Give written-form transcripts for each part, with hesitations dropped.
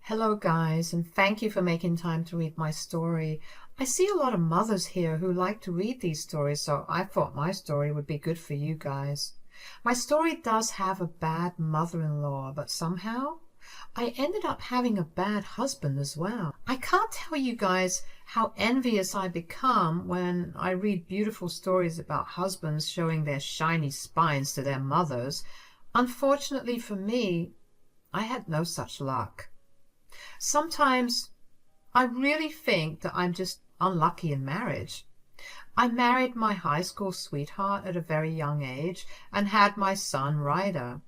Hello, guys, and thank you for making time to read my story. I see a lot of mothers here who like to read these stories, so I thought my story would be good for you guys. My story does have a bad mother-in-law, but somehow I ended up having a bad husband as well. I can't tell you guys how envious I become when I read beautiful stories about husbands showing their shiny spines to their mothers. Unfortunately for me, I had no such luck. Sometimes I really think that I'm just unlucky in marriage. I married my high school sweetheart at a very young age and had my son Ryder.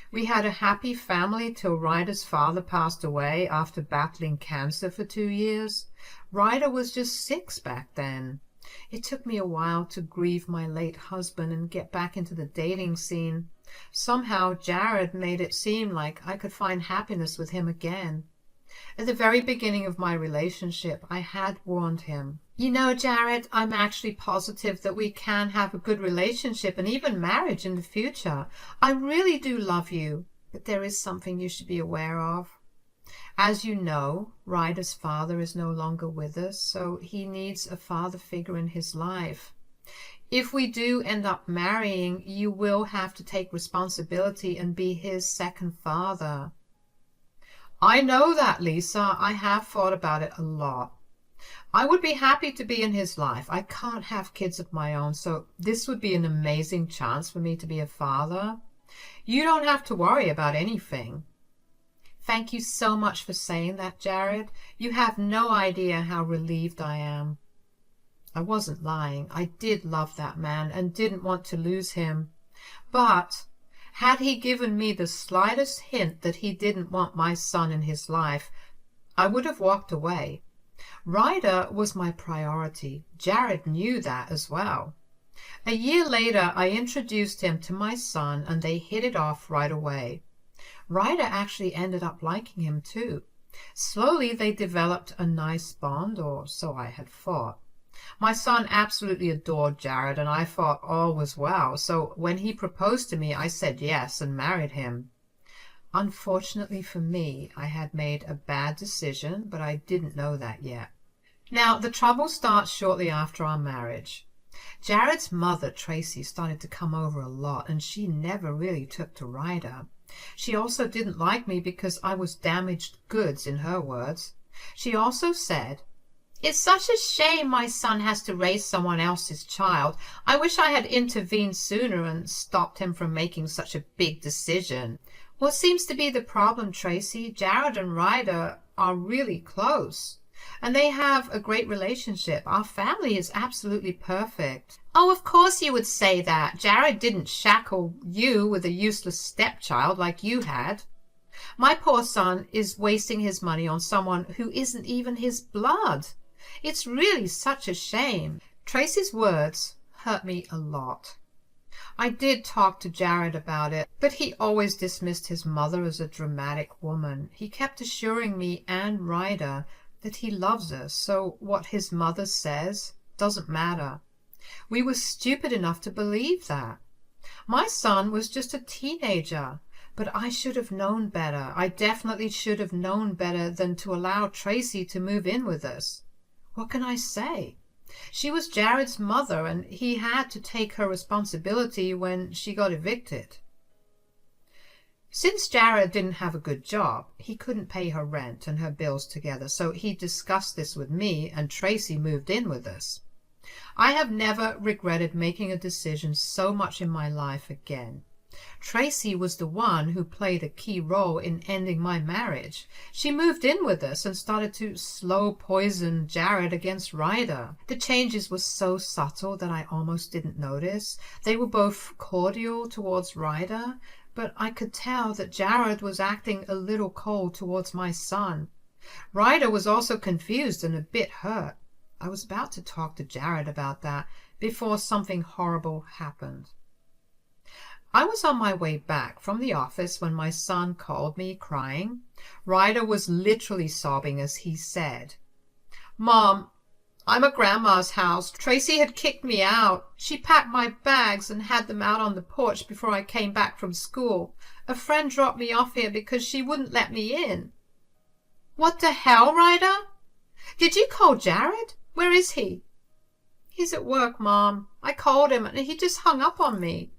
We had a happy family till Ryder's father passed away after battling cancer for 2 years. Ryder was just 6 back then. It took me a while to grieve my late husband and get back into the dating scene. Somehow Jared made it seem like I could find happiness with him again. At the very beginning of my relationship, I had warned him. You know, Jared, I'm actually positive that we can have a good relationship and even marriage in the future. I really do love you, but there is something you should be aware of. As you know, Ryder's father is no longer with us, so he needs a father figure in his life. If we do end up marrying, you will have to take responsibility and be his second father. I know that, Lisa. I have thought about it a lot. I would be happy to be in his life. I can't have kids of my own, so this would be an amazing chance for me to be a father. You don't have to worry about anything. Thank you so much for saying that, Jared. You have no idea how relieved I am. I wasn't lying. I did love that man and didn't want to lose him. But had he given me the slightest hint that he didn't want my son in his life, I would have walked away. Ryder was my priority. Jared knew that as well. A year later, I introduced him to my son and they hit it off right away. Ryder actually ended up liking him too. Slowly, they developed a nice bond, or so I had thought. My son absolutely adored Jared, and I thought all was well, so when he proposed to me, I said yes and married him. Unfortunately for me, I had made a bad decision, but I didn't know that yet. Now, the trouble starts shortly after our marriage. Jared's mother, Tracy, started to come over a lot, and she never really took to Ryder. She also didn't like me because I was damaged goods, in her words. She also said, "It's such a shame my son has to raise someone else's child. I wish I had intervened sooner and stopped him from making such a big decision." What seems to be the problem, Tracy? Jared and Ryder are really close, and they have a great relationship. Our family is absolutely perfect. Oh, of course you would say that. Jared didn't shackle you with a useless stepchild like you had. My poor son is wasting his money on someone who isn't even his blood. It's really such a shame. Tracy's words hurt me a lot. I did talk to Jared about it, but he always dismissed his mother as a dramatic woman. He kept assuring me and Ryder that he loves us, so what his mother says doesn't matter. We were stupid enough to believe that. My son was just a teenager, but I should have known better. I definitely should have known better than to allow Tracy to move in with us. What can I say? She was Jared's mother, and he had to take her responsibility when she got evicted. Since Jared didn't have a good job, he couldn't pay her rent and her bills together, so he discussed this with me, and Tracy moved in with us. I have never regretted making a decision so much in my life again. Tracy was the one who played a key role in ending my marriage. She moved in with us and started to slow poison Jared against Ryder. The changes were so subtle that I almost didn't notice. They were both cordial towards Ryder, but I could tell that Jared was acting a little cold towards my son. Ryder was also confused and a bit hurt. I was about to talk to Jared about that before something horrible happened. I was on my way back from the office when my son called me crying. Ryder was literally sobbing as he said, "Mom, I'm at Grandma's house. Tracy had kicked me out. She packed my bags and had them out on the porch before I came back from school. A friend dropped me off here because she wouldn't let me in." What the hell, Ryder? Did you call Jared? Where is he? He's at work, Mom. I called him and he just hung up on me.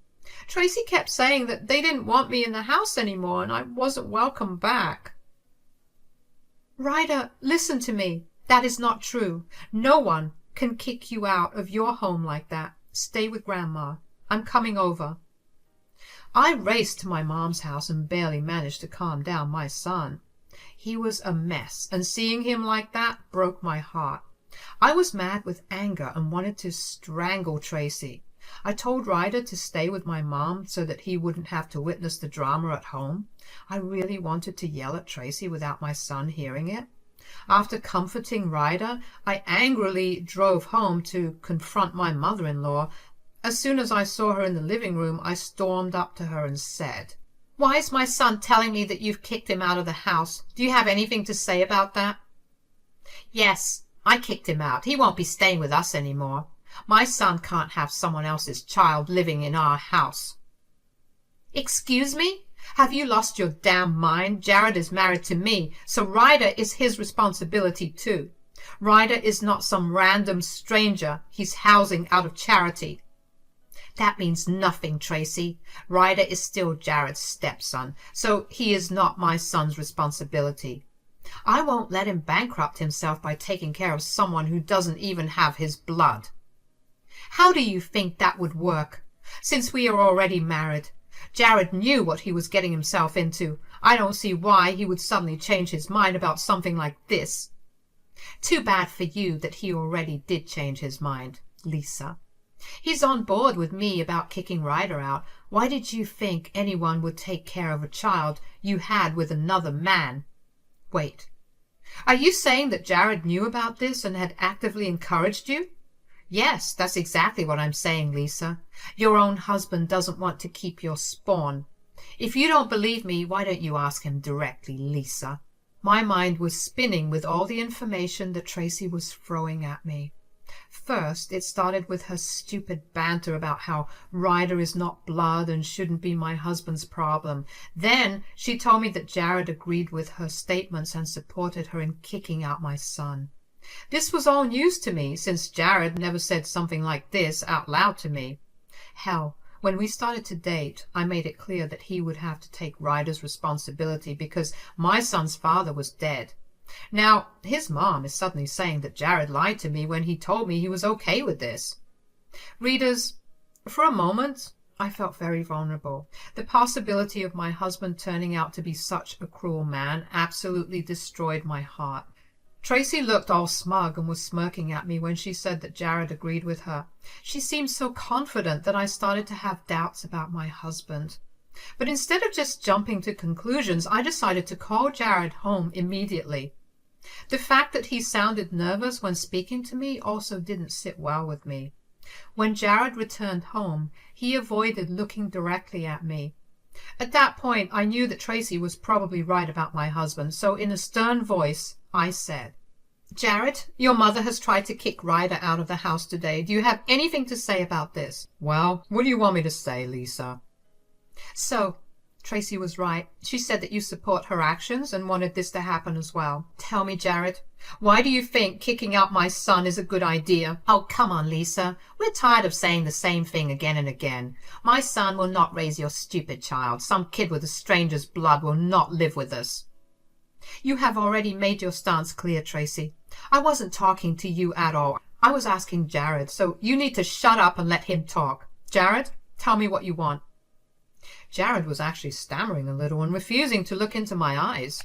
Tracy kept saying that they didn't want me in the house anymore and I wasn't welcome back. Ryder, listen to me. That is not true. No one can kick you out of your home like that. Stay with Grandma. I'm coming over. I raced to my mom's house and barely managed to calm down my son. He was a mess, and seeing him like that broke my heart. I was mad with anger and wanted to strangle Tracy. I told Ryder to stay with my mom so that he wouldn't have to witness the drama at home. I really wanted to yell at Tracy without my son hearing it. After comforting Ryder, I angrily drove home to confront my mother-in-law. As soon as I saw her in the living room, I stormed up to her and said, "Why is my son telling me that you've kicked him out of the house? Do you have anything to say about that?" "Yes, I kicked him out. He won't be staying with us anymore. My son can't have someone else's child living in our house." "Excuse me? Have you lost your damn mind? Jared is married to me, so Ryder is his responsibility too. Ryder is not some random stranger he's housing out of charity." "That means nothing, Tracy. Ryder is still Jared's stepson, so he is not my son's responsibility. I won't let him bankrupt himself by taking care of someone who doesn't even have his blood." "How do you think that would work? Since we are already married, Jared knew what he was getting himself into. I don't see why he would suddenly change his mind about something like this." "Too bad for you that he already did change his mind, Lisa. He's on board with me about kicking Ryder out. Why did you think anyone would take care of a child you had with another man?" "Wait. Are you saying that Jared knew about this and had actively encouraged you?" "Yes, that's exactly what I'm saying, Lisa. Your own husband doesn't want to keep your spawn. If you don't believe me, why don't you ask him directly, Lisa?" My mind was spinning with all the information that Tracy was throwing at me. First, it started with her stupid banter about how Ryder is not blood and shouldn't be my husband's problem. Then she told me that Jared agreed with her statements and supported her in kicking out my son. This was all news to me, since Jared never said something like this out loud to me. Hell, when we started to date, I made it clear that he would have to take Ryder's responsibility because my son's father was dead. Now, his mom is suddenly saying that Jared lied to me when he told me he was okay with this. Readers, for a moment, I felt very vulnerable. The possibility of my husband turning out to be such a cruel man absolutely destroyed my heart. Tracy looked all smug and was smirking at me when she said that Jared agreed with her. She seemed so confident that I started to have doubts about my husband. But instead of just jumping to conclusions, I decided to call Jared home immediately. The fact that he sounded nervous when speaking to me also didn't sit well with me. When Jared returned home, he avoided looking directly at me. At that point, I knew that Tracy was probably right about my husband, so in a stern voice, I said, "Jared, your mother has tried to kick Ryder out of the house today. Do you have anything to say about this?" "Well, what do you want me to say, Lisa?" "So, Tracy was right. She said that you support her actions and wanted this to happen as well. Tell me, Jared, why do you think kicking out my son is a good idea?" "Oh, come on, Lisa. We're tired of saying the same thing again and again. My son will not raise your stupid child. Some kid with a stranger's blood will not live with us." "You have already made your stance clear, Tracy. I wasn't talking to you at all. I was asking Jared, so you need to shut up and let him talk. Jared, tell me what you want." Jared was actually stammering a little and refusing to look into my eyes.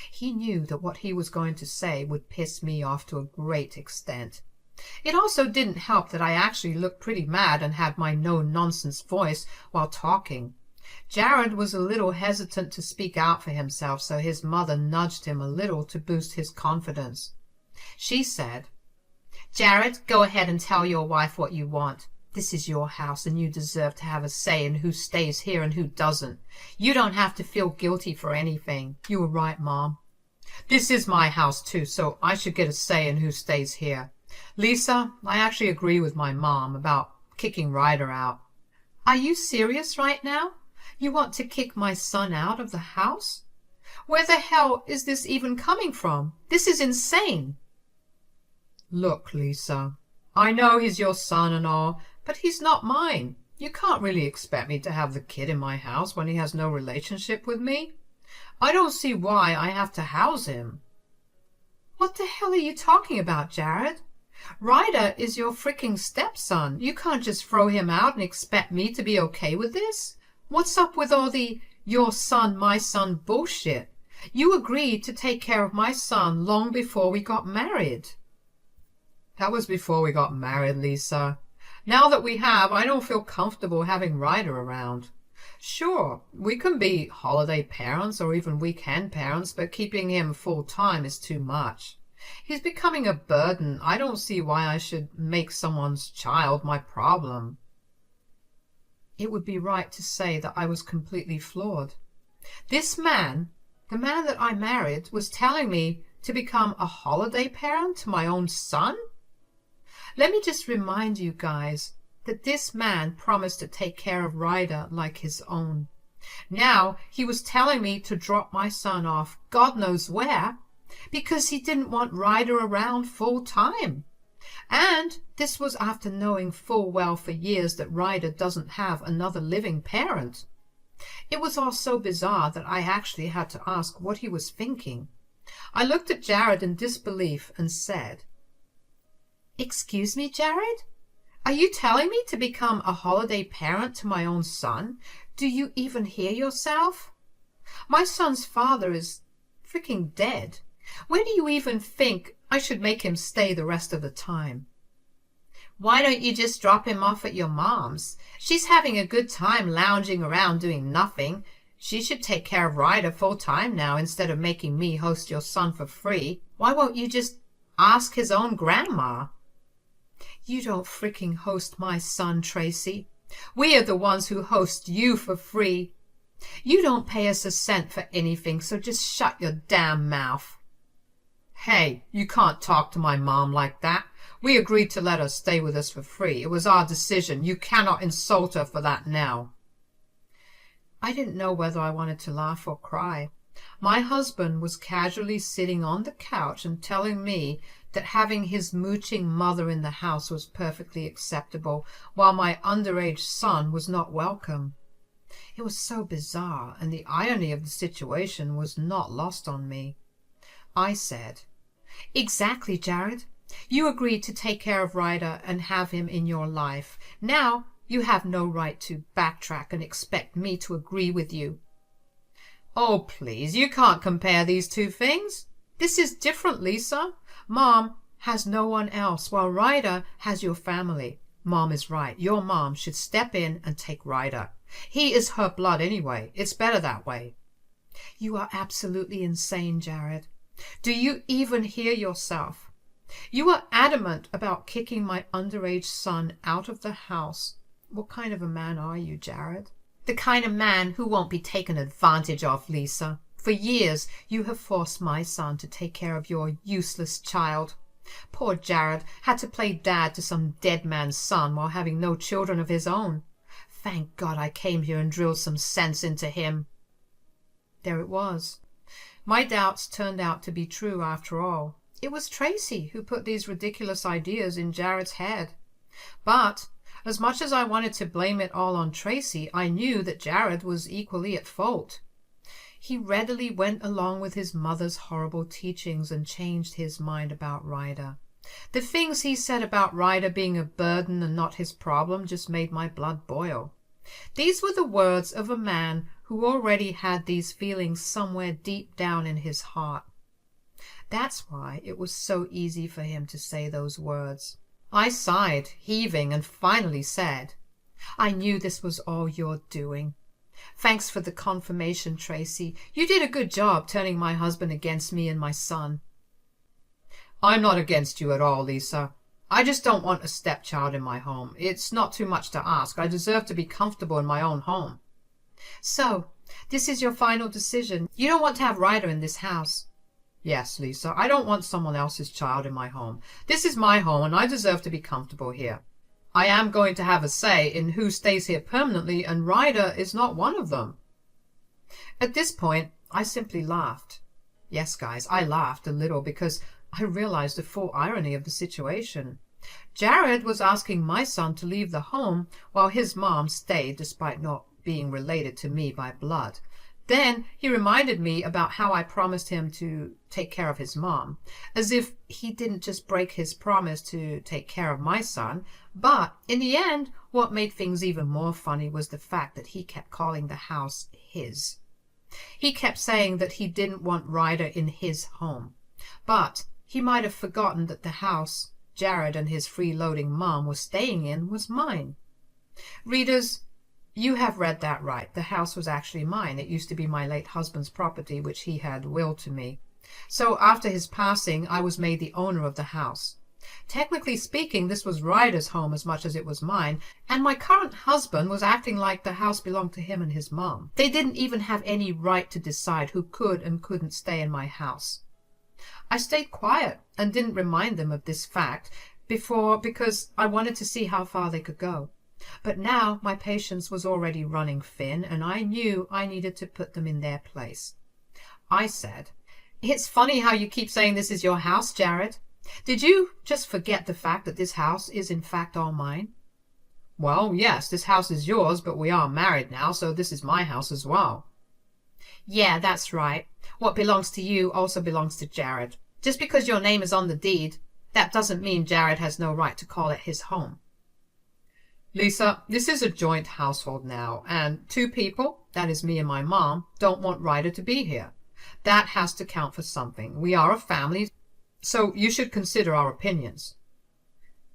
He knew that what he was going to say would piss me off to a great extent. It also didn't help that I actually looked pretty mad and had my no-nonsense voice while talking. Jared was a little hesitant to speak out for himself, so his mother nudged him a little to boost his confidence. She said, "Jared, go ahead and tell your wife what you want. This is your house, and you deserve to have a say in who stays here and who doesn't. You don't have to feel guilty for anything." "You were right, Mom. This is my house, too, so I should get a say in who stays here. Lisa, I actually agree with my mom about kicking Ryder out." "Are you serious right now? You want to kick my son out of the house?" Where the hell is this even coming from? This is insane. Look, Lisa, I know he's your son and all, but he's not mine. You can't really expect me to have the kid in my house when he has no relationship with me. I don't see why I have to house him. What the hell are you talking about, Jared? Ryder is your freaking stepson. You can't just throw him out and expect me to be okay with this. What's up with all the your son, my son bullshit? You agreed to take care of my son long before we got married. That was before we got married, Lisa. Now that we have, I don't feel comfortable having Ryder around. Sure, we can be holiday parents or even weekend parents, but keeping him full-time is too much. He's becoming a burden. I don't see why I should make someone's child my problem. It would be right to say that I was completely flawed. This man, the man that I married, was telling me to become a holiday parent to my own son? Let me just remind you guys that this man promised to take care of Ryder like his own. Now he was telling me to drop my son off God knows where because he didn't want Ryder around full time. And this was after knowing full well for years that Ryder doesn't have another living parent. It was all so bizarre that I actually had to ask what he was thinking. I looked at Jared in disbelief and said, "Excuse me, Jared? Are you telling me to become a holiday parent to my own son? Do you even hear yourself? My son's father is freaking dead. Where do you even think I should make him stay the rest of the time? Why don't you just drop him off at your mom's? She's having a good time lounging around doing nothing. She should take care of Ryder full time now instead of making me host your son for free. Why won't you just ask his own grandma?" You don't freaking host my son, Tracy. We are the ones who host you for free. You don't pay us a cent for anything, so just shut your damn mouth. Hey, you can't talk to my mom like that. We agreed to let her stay with us for free. It was our decision. You cannot insult her for that now. I didn't know whether I wanted to laugh or cry. My husband was casually sitting on the couch and telling me that having his mooching mother in the house was perfectly acceptable, while my underage son was not welcome. It was so bizarre, and the irony of the situation was not lost on me. I said, "Exactly, Jared. You agreed to take care of Ryder and have him in your life. Now you have no right to backtrack and expect me to agree with you." "Oh, please, you can't compare these two things. This is different, Lisa. Mom has no one else, while Ryder has your family. Mom is right. Your mom should step in and take Ryder. He is her blood anyway. It's better that way." You are absolutely insane, Jared. Do you even hear yourself? You are adamant about kicking my underage son out of the house. What kind of a man are you, Jared? The kind of man who won't be taken advantage of, Lisa. For years you have forced my son to take care of your useless child. Poor Jared had to play dad to some dead man's son while having no children of his own. Thank God I came here and drilled some sense into him. There it was. My doubts turned out to be true after all. It was Tracy who put these ridiculous ideas in Jared's head. But as much as I wanted to blame it all on Tracy, I knew that Jared was equally at fault. He readily went along with his mother's horrible teachings and changed his mind about Ryder. The things he said about Ryder being a burden and not his problem just made my blood boil. These were the words of a man who already had these feelings somewhere deep down in his heart. That's why it was so easy for him to say those words. I sighed, heaving, and finally said, "I knew this was all your doing. Thanks for the confirmation, Tracy. You did a good job turning my husband against me and my son." "I'm not against you at all, Lisa. I just don't want a stepchild in my home. It's not too much to ask. I deserve to be comfortable in my own home." "So, this is your final decision. You don't want to have Ryder in this house?" "Yes, Lisa. I don't want someone else's child in my home. This is my home, and I deserve to be comfortable here. I am going to have a say in who stays here permanently, and Ryder is not one of them." At this point, I simply laughed. Yes, guys, I laughed a little because I realized the full irony of the situation. Jared was asking my son to leave the home while his mom stayed despite not being related to me by blood. Then he reminded me about how I promised him to take care of his mom, as if he didn't just break his promise to take care of my son. But in the end, what made things even more funny was the fact that he kept calling the house his. He kept saying that he didn't want Ryder in his home, but he might have forgotten that the house Jared and his freeloading mom were staying in was mine. Readers, you have read that right. The house was actually mine. It used to be my late husband's property, which he had willed to me. So after his passing, I was made the owner of the house. Technically speaking, this was Ryder's home as much as it was mine, and my current husband was acting like the house belonged to him and his mom. They didn't even have any right to decide who could and couldn't stay in my house. I stayed quiet and didn't remind them of this fact before because I wanted to see how far they could go. But now my patience was already running thin, and I knew I needed to put them in their place. I said, "It's funny how you keep saying this is your house, Jared. Did you just forget the fact that this house is in fact all mine?" "Well, yes, this house is yours, but we are married now, so this is my house as well." "Yeah, that's right. What belongs to you also belongs to Jared. Just because your name is on the deed, that doesn't mean Jared has no right to call it his home." "Lisa, this is a joint household now, and two people, that is me and my mom, don't want Ryder to be here. That has to count for something. We are a family, so you should consider our opinions."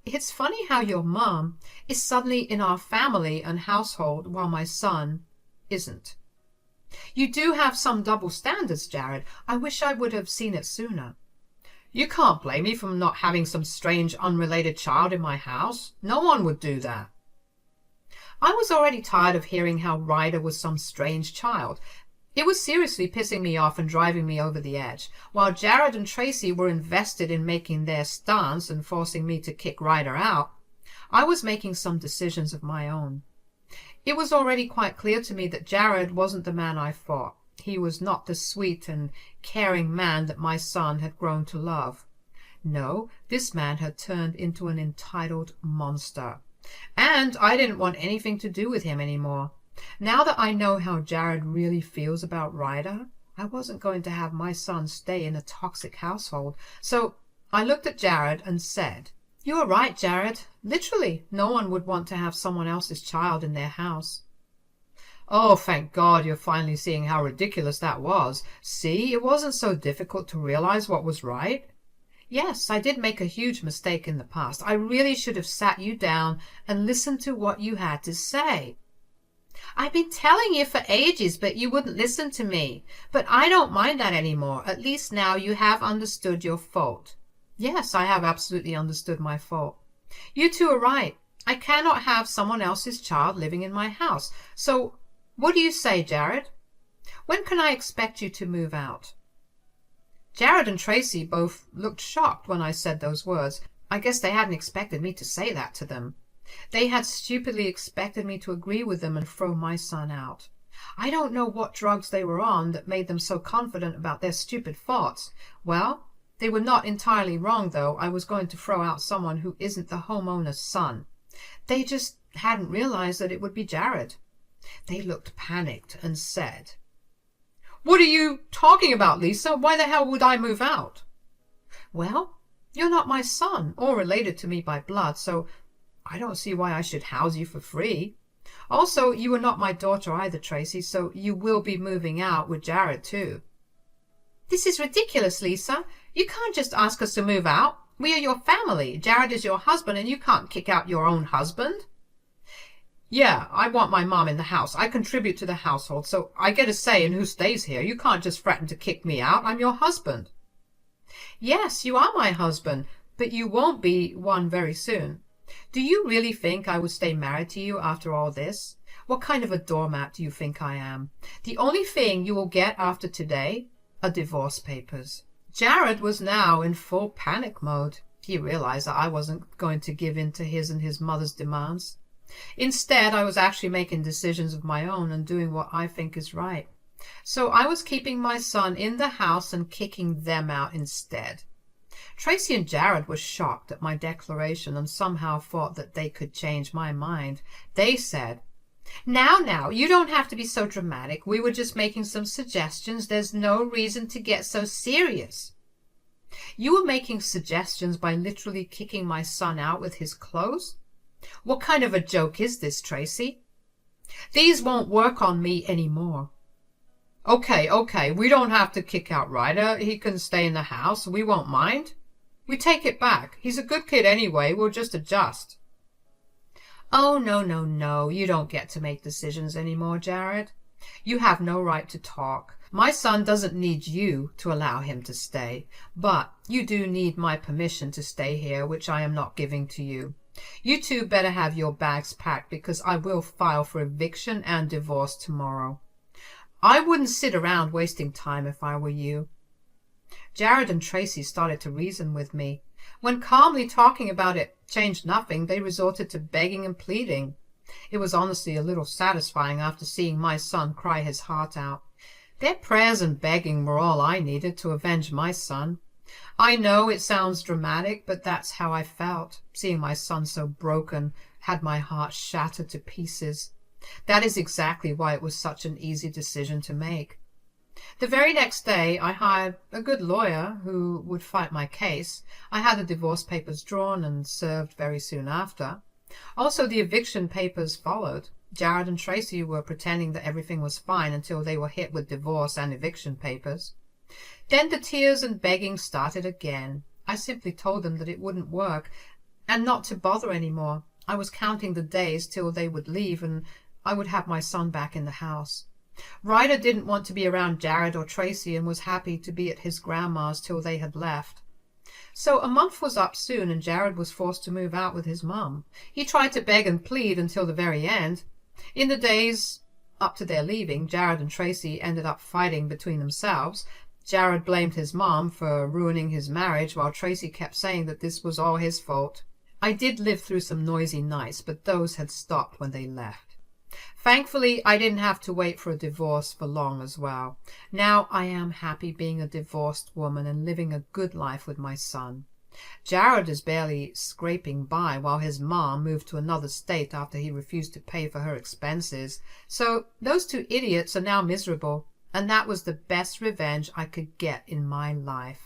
"It's funny how your mom is suddenly in our family and household while my son isn't. You do have some double standards, Jared. I wish I would have seen it sooner." "You can't blame me for not having some strange unrelated child in my house. No one would do that." I was already tired of hearing how Ryder was some strange child. It was seriously pissing me off and driving me over the edge. While Jared and Tracy were invested in making their stance and forcing me to kick Ryder out, I was making some decisions of my own. It was already quite clear to me that Jared wasn't the man I thought. He was not the sweet and caring man that my son had grown to love. No, this man had turned into an entitled monster. And I didn't want anything to do with him anymore. Now that I know how Jared really feels about Ryder, I wasn't going to have my son stay in a toxic household. So I looked at Jared and said, "You're right, Jared. Literally, no one would want to have someone else's child in their house." "Oh, thank God you're finally seeing how ridiculous that was. See, it wasn't so difficult to realize what was right." "Yes, I did make a huge mistake in the past. I really should have sat you down and listened to what you had to say." "I've been telling you for ages, but you wouldn't listen to me. But I don't mind that anymore. At least now you have understood your fault." "Yes, I have absolutely understood my fault. You two are right. I cannot have someone else's child living in my house. So what do you say, Jared? When can I expect you to move out?" Jared and Tracy both looked shocked when I said those words. I guess they hadn't expected me to say that to them. They had stupidly expected me to agree with them and throw my son out. I don't know what drugs they were on that made them so confident about their stupid thoughts. Well, they were not entirely wrong, though. I was going to throw out someone who isn't the homeowner's son. They just hadn't realized that it would be Jared. They looked panicked and said, "What are you talking about, Lisa? Why the hell would I move out?" "Well, you're not my son or related to me by blood, so I don't see why I should house you for free. Also, you are not my daughter either, Tracy, so you will be moving out with Jared too." "This is ridiculous, Lisa. You can't just ask us to move out. We are your family. Jared is your husband, and you can't kick out your own husband." "Yeah, I want my mom in the house. I contribute to the household, so I get a say in who stays here. You can't just threaten to kick me out. I'm your husband." "Yes, you are my husband, but you won't be one very soon. Do you really think I would stay married to you after all this? What kind of a doormat do you think I am? The only thing you will get after today are divorce papers." Jared was now in full panic mode. He realized that I wasn't going to give in to his and his mother's demands. Instead, I was actually making decisions of my own and doing what I think is right. So I was keeping my son in the house and kicking them out instead. Tracy and Jared were shocked at my declaration and somehow thought that they could change my mind. They said, now, you don't have to be so dramatic. We were just making some suggestions. There's no reason to get so serious. You were making suggestions by literally kicking my son out with his clothes? What kind of a joke is this, Tracy? These won't work on me anymore. Okay, we don't have to kick out Ryder. He can stay in the house. We won't mind. We take it back. He's a good kid anyway. We'll just adjust. Oh, no. You don't get to make decisions anymore, Jared. You have no right to talk. My son doesn't need you to allow him to stay, but you do need my permission to stay here, which I am not giving to you. You two better have your bags packed because I will file for eviction and divorce tomorrow. I wouldn't sit around wasting time if I were you. Jared and Tracy started to reason with me. When calmly talking about it changed nothing, they resorted to begging and pleading. It was honestly a little satisfying after seeing my son cry his heart out. Their prayers and begging were all I needed to avenge my son. I know it sounds dramatic, but that's how I felt. Seeing my son so broken had my heart shattered to pieces. That is exactly why it was such an easy decision to make. The very next day, I hired a good lawyer who would fight my case. I had the divorce papers drawn and served very soon after. Also, the eviction papers followed. Jared and Tracy were pretending that everything was fine until they were hit with divorce and eviction papers. Then the tears and begging started again. I simply told them that it wouldn't work and not to bother anymore. I was counting the days till they would leave and I would have my son back in the house. Ryder didn't want to be around Jared or Tracy and was happy to be at his grandma's till they had left. So a month was up soon and Jared was forced to move out with his mum. He tried to beg and plead until the very end. In the days up to their leaving, Jared and Tracy ended up fighting between themselves. Jared blamed his mom for ruining his marriage while Tracy kept saying that this was all his fault. I did live through some noisy nights, but those had stopped when they left. Thankfully, I didn't have to wait for a divorce for long as well. Now I am happy being a divorced woman and living a good life with my son. Jared is barely scraping by while his mom moved to another state after he refused to pay for her expenses. So those two idiots are now miserable, and that was the best revenge I could get in my life.